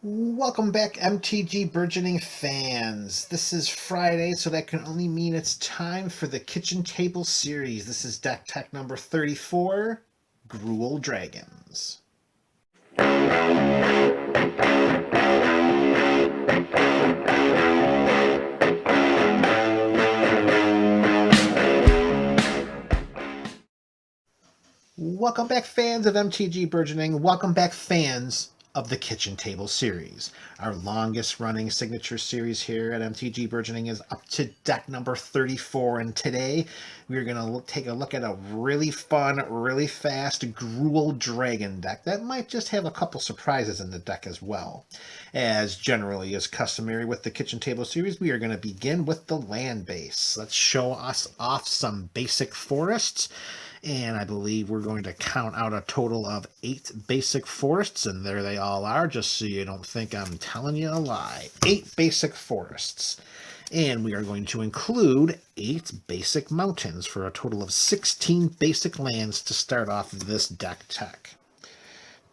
Welcome back, MTG Burgeoning fans. This is Friday, so that can only mean it's time for the Kitchen Table series. This is deck tech number 34, Gruul Dragons. Welcome back, fans of MTG Burgeoning. Welcome back, fans of the Kitchen Table series. Our longest running signature series here at MTG Burgeoning is up to deck number 34, and today we're going to take a look at a really fun, really fast Gruul Dragon deck that might just have a couple surprises in the deck as well. As generally is customary with the Kitchen Table series, we are going to begin with the land base. Let's show us off some basic forests. And I believe we're going to count out a total of 8 basic forests, and there they all are, just so you don't think I'm telling you a lie. 8 basic forests. And we are going to include 8 basic mountains for a total of 16 basic lands to start off this deck tech.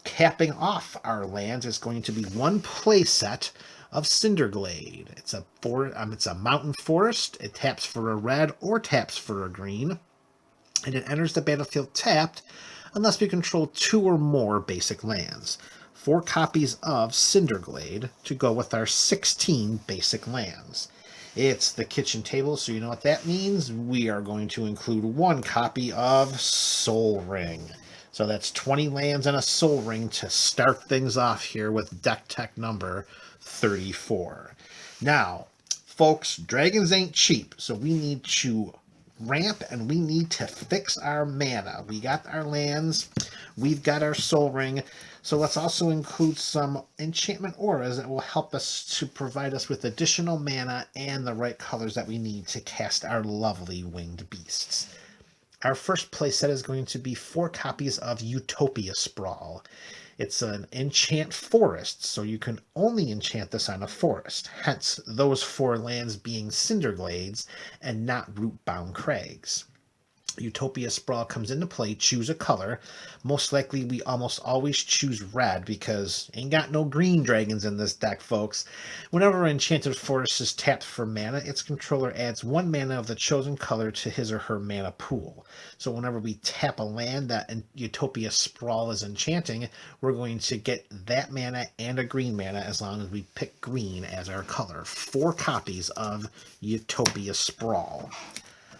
Capping off our lands is going to be one playset of Cinderglade. It's a mountain forest. It taps for a red or taps for a green, and it enters the battlefield tapped unless we control 2 or more basic lands. 4 copies of Cinderglade to go with our 16 basic lands. It's the kitchen table, so you know what that means. We are going to include 1 copy of Sol Ring. So that's 20 lands and a Sol Ring to start things off here with deck tech number 34. Now, folks, dragons ain't cheap, so we need to ramp and we need to fix our mana. We got our lands, we've got our Sol Ring, so let's also include some enchantment auras that will help us to provide us with additional mana and the right colors that we need to cast our lovely winged beasts. Our first playset is going to be 4 copies of Utopia Sprawl. It's an enchant forest, so you can only enchant this on a forest, hence those 4 lands being Cinderglades and not Rootbound Crags. Utopia Sprawl comes into play, choose a color. Most likely we almost always choose red because ain't got no green dragons in this deck, folks. Whenever an enchanted forest is tapped for mana, its controller adds 1 mana of the chosen color to his or her mana pool. So whenever we tap a land that Utopia Sprawl is enchanting, we're going to get that mana and a green mana as long as we pick green as our color. 4 copies of Utopia Sprawl.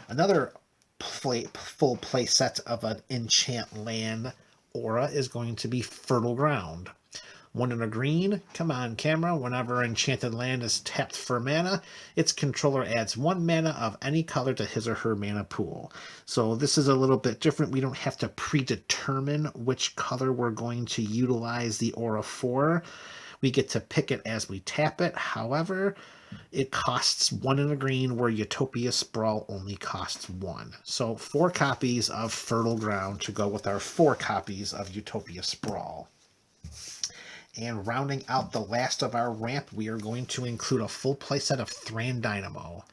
Another full play set of an enchant land aura is going to be Fertile Ground. 1 and a green. Come on, camera. Whenever enchanted land is tapped for mana, its controller adds 1 mana of any color to his or her mana pool. So this is a little bit different. We don't have to predetermine which color we're going to utilize the aura for. We get to pick it as we tap it. However, it costs 1 and a green, where Utopia Sprawl only costs 1. So 4 copies of Fertile Ground to go with our 4 copies of Utopia Sprawl. And rounding out the last of our ramp, we are going to include a full playset of Thran Dynamo.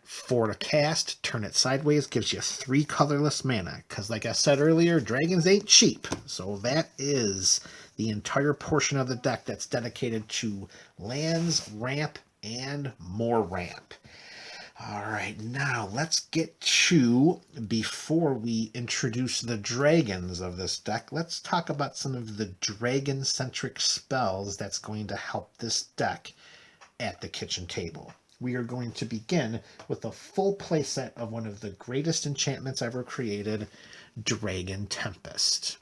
4 to cast, turn it sideways, gives you 3 colorless mana. Because like I said earlier, dragons ain't cheap. So that is the entire portion of the deck that's dedicated to lands, ramp, and more ramp. All right, now let's get to, before we introduce the dragons of this deck, let's talk about some of the dragon-centric spells that's going to help this deck at the kitchen table. We are going to begin with a full playset of one of the greatest enchantments ever created, Dragon Tempest.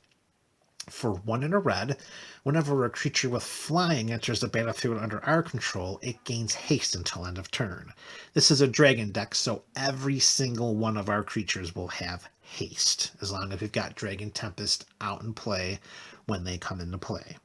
For 1 and a red, whenever a creature with flying enters the battlefield under our control, it gains haste until end of turn. This is a dragon deck, so every single one of our creatures will have haste, as long as we've got Dragon Tempest out in play when they come into play.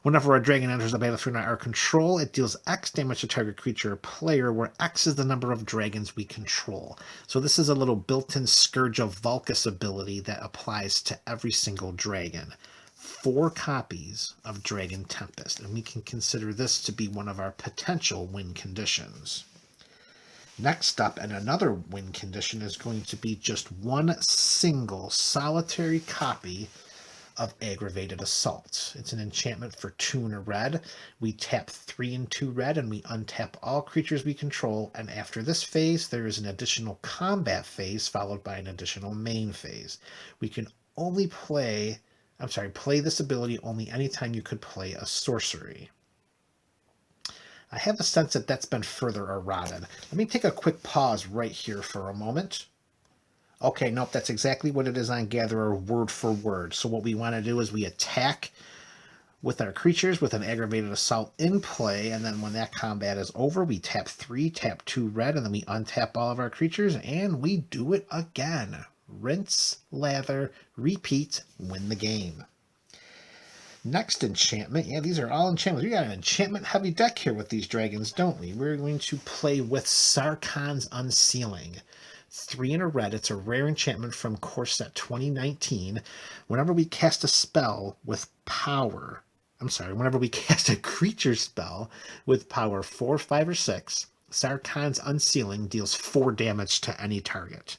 Whenever a dragon enters the battlefield under our control, it deals X damage to target creature or player, where X is the number of dragons we control. So this is a little built-in Scourge of Vulkus ability that applies to every single dragon. 4 copies of Dragon Tempest, and we can consider this to be one of our potential win conditions. Next up, and another win condition, is going to be just 1 single solitary copy of Aggravated Assault. It's an enchantment for 2 and a red. We tap 3 and 2 red, and we untap all creatures we control, and after this phase, there is an additional combat phase followed by an additional main phase. We can only play this ability only anytime you could play a sorcery. I have a sense that that's been further eroded. Let me take a quick pause right here for a moment. Okay, nope, that's exactly what it is on Gatherer, word for word. So what we want to do is we attack with our creatures with an Aggravated Assault in play, and then when that combat is over, we tap 3, tap 2 red, and then we untap all of our creatures, and we do it again. Rinse, lather, repeat, win the game. Next enchantment, yeah, these are all enchantments. We got an enchantment-heavy deck here with these dragons, don't we? We're going to play with Sarkhan's Unsealing. 3 and a red. It's a rare enchantment from Core Set 2019. Whenever we cast a spell with power, whenever we cast a creature spell with power 4, 5, or 6, Sarkhan's Unsealing deals 4 damage to any target.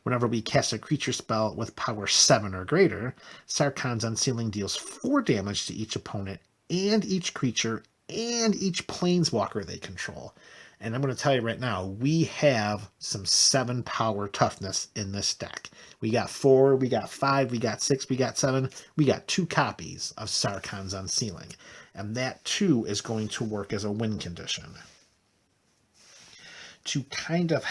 Whenever we cast a creature spell with power 7 or greater, Sarkhan's Unsealing deals 4 damage to each opponent and each creature and each planeswalker they control. And I'm going to tell you right now, we have some 7 power toughness in this deck. We got 4, we got 5, we got 6, we got 7. We got 2 copies of Sarkhan's Unsealing. And that too is going to work as a win condition. To kind of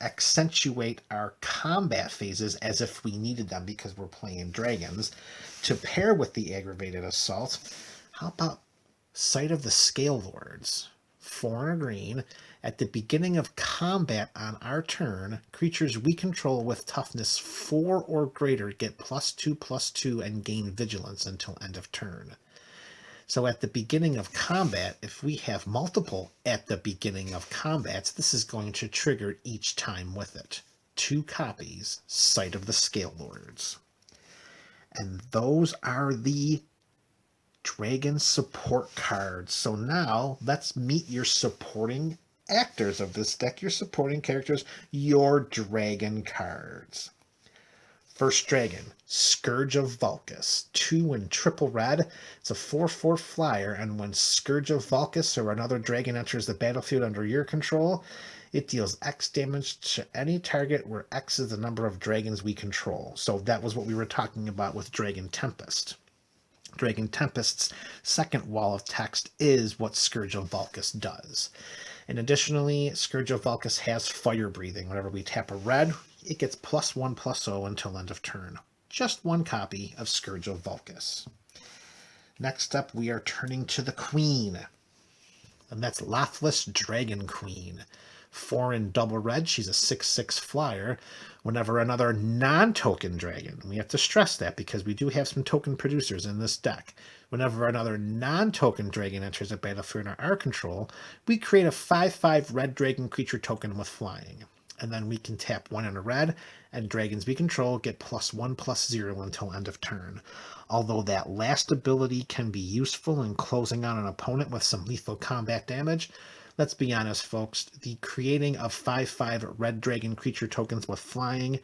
accentuate our combat phases as if we needed them because we're playing dragons, to pair with the Aggravated Assault, how about Sight of the Scale Lords? 4 and a green. At the beginning of combat on our turn, creatures we control with toughness 4 or greater get +2/+2 and gain vigilance until end of turn. So at the beginning of combat, if we have multiple at the beginning of combats, this is going to trigger each time with it. 2 copies, Sight of the Scale Lords. And those are the Dragon support cards. So now let's meet your supporting actors of this deck, your supporting characters, your dragon cards. First dragon, Scourge of Vulkus, 2 and triple red. It's a 4/4 flyer, and when Scourge of Vulkus or another dragon enters the battlefield under your control, it deals X damage to any target where X is the number of dragons we control. So that was what we were talking about with Dragon Tempest. Dragon Tempest's second wall of text is what Scourge of Vulkus does. And additionally, Scourge of Vulkus has fire breathing. Whenever we tap a red, it gets +1/+0 until end of turn. Just 1 copy of Scourge of Vulkus. Next up, we are turning to the Queen. And that's Lauthless Dragon Queen. 4 and double red. She's a 6/6 flyer. Whenever another non-token dragon, we have to stress that because we do have some token producers in this deck. Whenever another non-token dragon enters a battlefield under our control, we create a 5/5 red dragon creature token with flying. And then we can tap 1 and a red, and dragons we control get +1/+0 until end of turn. Although that last ability can be useful in closing out an opponent with some lethal combat damage, let's be honest, folks, the creating of 5/5 red dragon creature tokens with flying,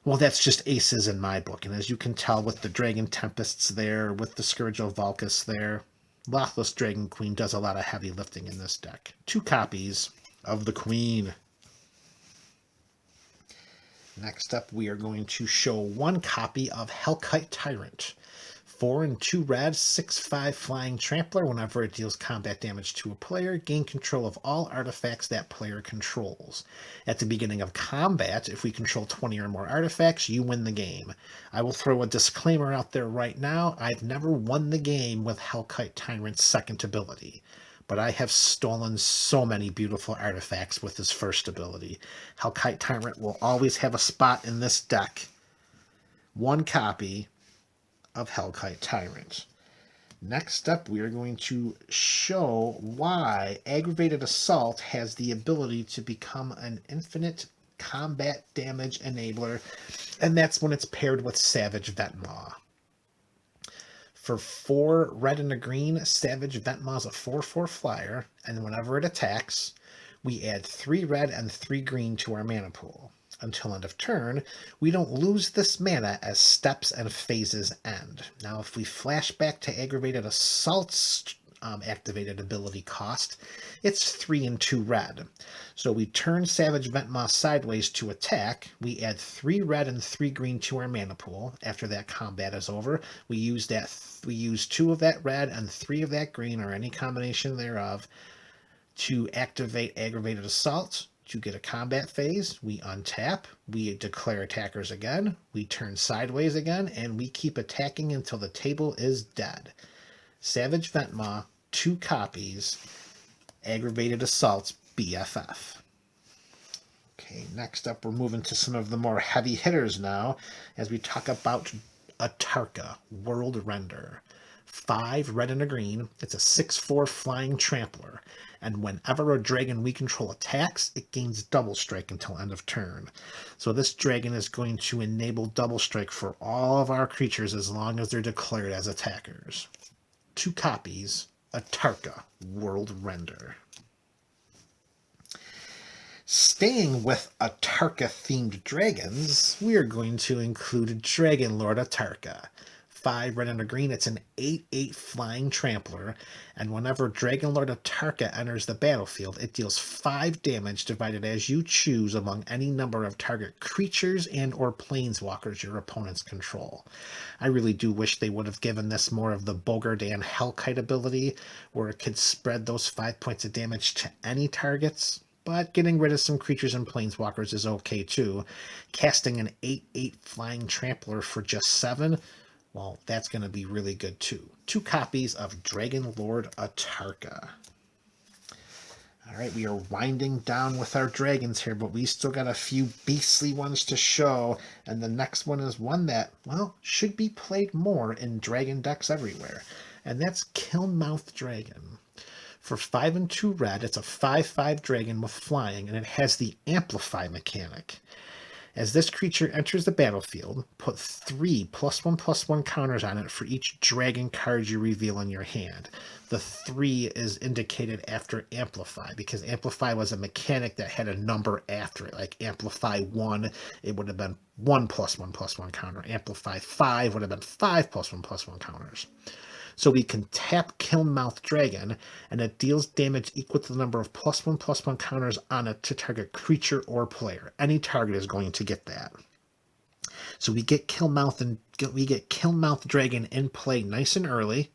well, that's just aces in my book. And as you can tell with the Dragon Tempests there, with the Scourge of Vulkus there, Lauthless Dragon Queen does a lot of heavy lifting in this deck. 2 copies of the Queen. Next up, we are going to show 1 copy of Hellkite Tyrant. 4 and 2 red, 6/5 flying trampler. Whenever it deals combat damage to a player, gain control of all artifacts that player controls. At the beginning of combat, if we control 20 or more artifacts, you win the game. I will throw a disclaimer out there right now. I've never won the game with Hellkite Tyrant's second ability, but I have stolen so many beautiful artifacts with his first ability. Hellkite Tyrant will always have a spot in this deck. 1 copy of Hellkite Tyrant. Next up, we are going to show why Aggravated Assault has the ability to become an infinite combat damage enabler, and that's when it's paired with Savage Ventmaw. For 4 red and a green, Savage Ventmaw is a 4/4 flyer, and whenever it attacks, we add 3 red and 3 green to our mana pool. until end of turn, we don't lose this mana as steps and phases end. Now, if we flash back to Aggravated Assault's activated ability cost, it's 3 and 2 red. So we turn Savage Ventmaw sideways to attack. We add 3 red and 3 green to our mana pool. After that combat is over, we use 2 of that red and 3 of that green, or any combination thereof, to activate Aggravated Assault. To get a combat phase, we untap, we declare attackers again, we turn sideways again, and we keep attacking until the table is dead. Savage Ventmaw, 2 copies, Aggravated Assault's BFF. Okay, next up we're moving to some of the more heavy hitters now, as we talk about Atarka, World Render. 5 red and a green, it's a 6/4 flying trampler, and whenever a dragon we control attacks, it gains double strike until end of turn. So this dragon is going to enable double strike for all of our creatures as long as they're declared as attackers. 2 copies, Atarka, World Render. Staying with Atarka-themed dragons, we are going to include Dragon Lord Atarka. 5 red and a green, it's an 8/8 flying trampler, and whenever Dragon Lord Atarka enters the battlefield, it deals 5 damage divided as you choose among any number of target creatures and or planeswalkers your opponents control. I really do wish they would have given this more of the Bogardan Hellkite ability, where it could spread those 5 points of damage to any targets. But getting rid of some creatures and planeswalkers is okay too. Casting an 8/8 flying trampler for just 7, well, that's going to be really good too. 2 copies of Dragon Lord Atarka. All right, we are winding down with our dragons here, but we still got a few beastly ones to show. And the next one is one that, well, should be played more in dragon decks everywhere. And that's Killmouth Dragon. For 5 and 2 red, it's a 5/5 dragon with flying, and it has the Amplify mechanic. As this creature enters the battlefield, put 3 +1/+1 counters on it for each dragon card you reveal in your hand. The 3 is indicated after Amplify, because Amplify was a mechanic that had a number after it. Like Amplify 1, it would have been 1 +1/+1 counter. Amplify 5 would have been 5 +1/+1 counters. So we can tap Killmouth Dragon, and it deals damage equal to the number of +1/+1 counters on it to target creature or player. Any target is going to get that. So we get Killmouth Dragon in play nice and early.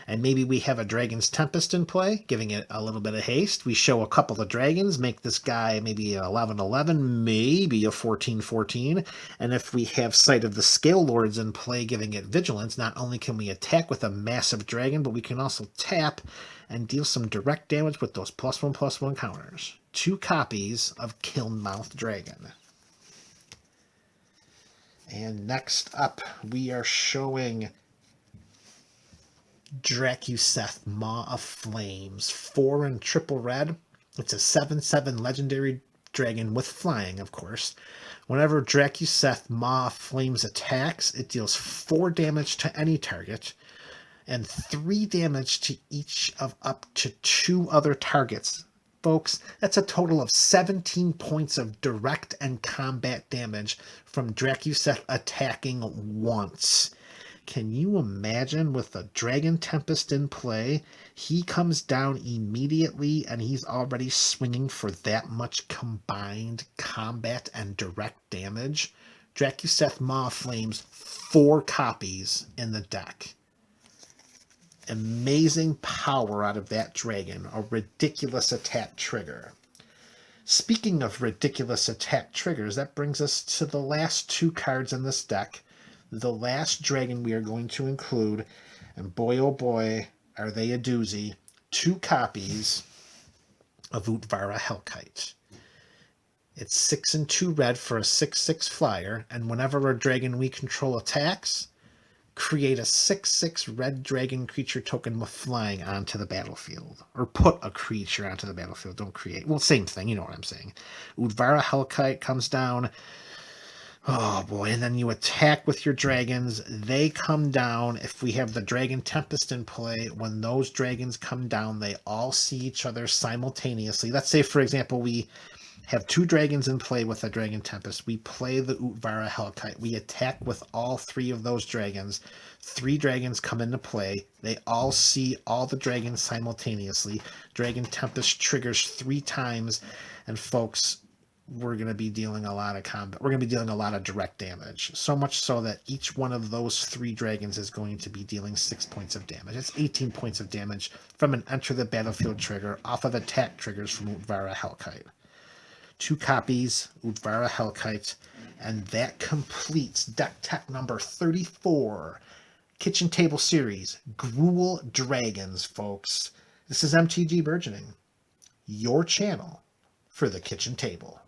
And maybe we have a Dragon's Tempest in play, giving it a little bit of haste. We show a couple of dragons, make this guy maybe an 11/11, maybe a 14/14. And if we have Sight of the Scale Lords in play, giving it vigilance, not only can we attack with a massive dragon, but we can also tap and deal some direct damage with those +1/+1 counters. 2 copies of Killmouth Dragon. And next up, we are showing Drakuseth, Maw of Flames. 4 and triple red. It's a 7/7 legendary dragon with flying, of course. Whenever Drakuseth, Maw of Flames attacks, it deals 4 damage to any target and 3 damage to each of up to 2 other targets. Folks, that's a total of 17 points of direct and combat damage from Drakuseth attacking once. Can you imagine with a Dragon Tempest in play, he comes down immediately and he's already swinging for that much combined combat and direct damage? Drakuseth, Maw of Flames, 4 copies in the deck. Amazing power out of that dragon, a ridiculous attack trigger. Speaking of ridiculous attack triggers, that brings us to the last 2 cards in this deck. The last dragon we are going to include, and boy oh boy, are they a doozy, 2 copies of Utvara Hellkite. It's 6 and 2 red for a 6/6 flyer, and whenever a dragon we control attacks, create a 6/6 red dragon creature token with flying onto the battlefield. Or put a creature onto the battlefield, don't create. Well, same thing, you know what I'm saying. Utvara Hellkite comes down. Oh boy, and then you attack with your dragons. They come down. If we have the Dragon Tempest in play, when those dragons come down, they all see each other simultaneously. Let's say, for example, we have 2 dragons in play with a Dragon Tempest. We play the Utvara Hellkite. We attack with all 3 of those dragons. 3 dragons come into play. They all see all the dragons simultaneously. Dragon Tempest triggers 3 times, and folks, we're going to be dealing a lot of combat. We're going to be dealing a lot of direct damage. So much so that each one of those 3 dragons is going to be dealing 6 points of damage. It's 18 points of damage from an enter the battlefield trigger off of attack triggers from Utvara Hellkite. 2 copies, Utvara Hellkite, and that completes deck tech number 34, Kitchen Table Series, Gruul Dragons, folks. This is MTG Burgeoning, your channel for the kitchen table.